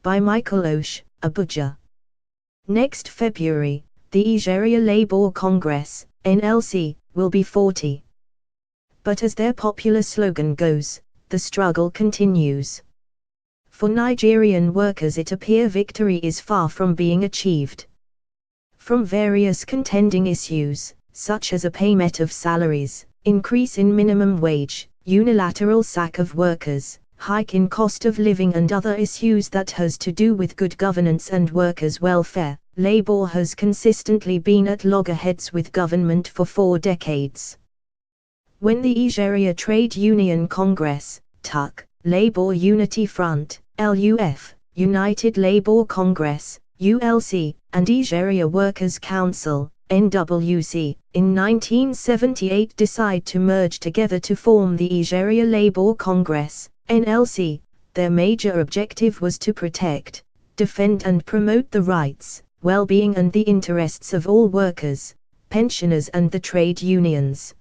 by Michael Osh, Abuja. Next February, the Nigeria Labour Congress, NLC, will be 40. But as their popular slogan goes, the struggle continues. For Nigerian workers it appears victory is far from being achieved. From various contending issues, such as a payment of salaries, increase in minimum wage, unilateral sack of workers, hike in cost of living and other issues that has to do with good governance and workers' welfare, Labour has consistently been at loggerheads with government for 4 decades. When the Nigeria Trade Union Congress, TUC, Labour Unity Front, LUF, United Labour Congress, ULC, and Nigeria Workers' Council, NWC, in 1978 decide to merge together to form the Nigeria Labour Congress, NLC, their major objective was to protect, defend and promote the rights, well-being and the interests of all workers, pensioners and the trade unions.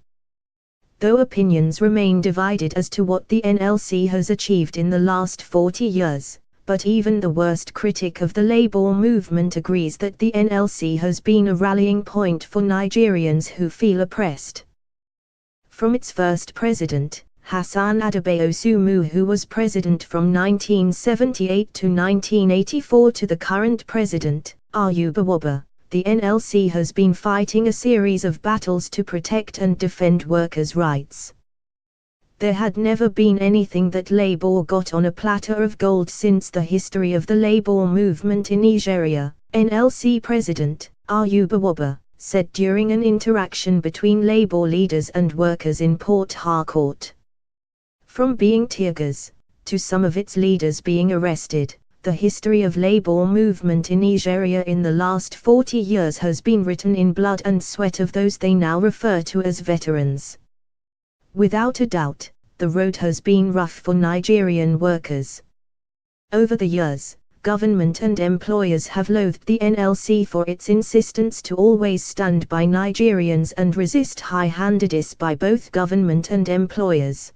Though opinions remain divided as to what the NLC has achieved in the last 40 years, but even the worst critic of the Labour movement agrees that the NLC has been a rallying point for Nigerians who feel oppressed. From its first president, Hassan Adebayo Sumu, who was president from 1978 to 1984, to the current president, Ayuba Wabba, the NLC has been fighting a series of battles to protect and defend workers' rights. There had never been anything that Labour got on a platter of gold since the history of the Labour movement in Nigeria, NLC President Ayuba Wabba said during an interaction between Labour leaders and workers in Port Harcourt. From being tear-gas, to some of its leaders being arrested, the history of Labour movement in Nigeria in the last 40 years has been written in blood and sweat of those they now refer to as veterans. Without a doubt, the road has been rough for Nigerian workers. Over the years, government and employers have loathed the NLC for its insistence to always stand by Nigerians and resist high-handedness by both government and employers.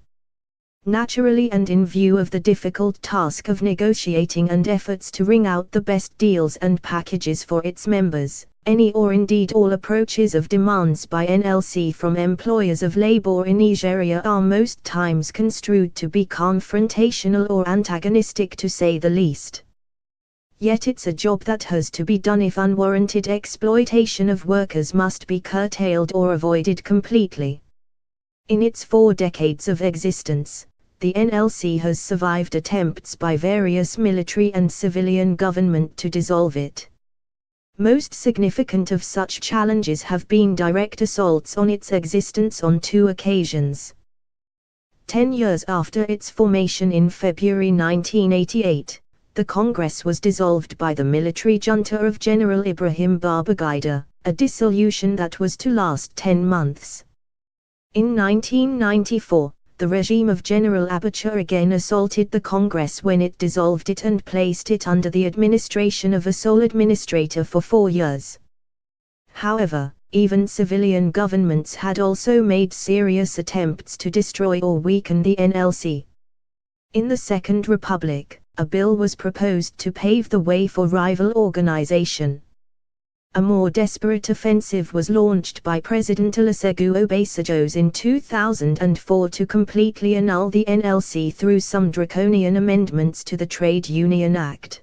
Naturally, and in view of the difficult task of negotiating and efforts to wring out the best deals and packages for its members, any or indeed all approaches of demands by NLC from employers of Labour in Nigeria are most times construed to be confrontational or antagonistic, to say the least. Yet it's a job that has to be done if unwarranted exploitation of workers must be curtailed or avoided completely. In its 4 decades of existence, the NLC has survived attempts by various military and civilian government to dissolve it. Most significant of such challenges have been direct assaults on its existence on 2 occasions. 10 years after its formation in February 1988, the Congress was dissolved by the military junta of General Ibrahim Babangida, a dissolution that was to last 10 months. In 1994, the regime of General Abacha again assaulted the Congress when it dissolved it and placed it under the administration of a sole administrator for 4 years. However, even civilian governments had also made serious attempts to destroy or weaken the NLC. In the Second Republic, a bill was proposed to pave the way for rival organization. A more desperate offensive was launched by President Olusegun Obasanjo in 2004 to completely annul the NLC through some draconian amendments to the Trade Union Act.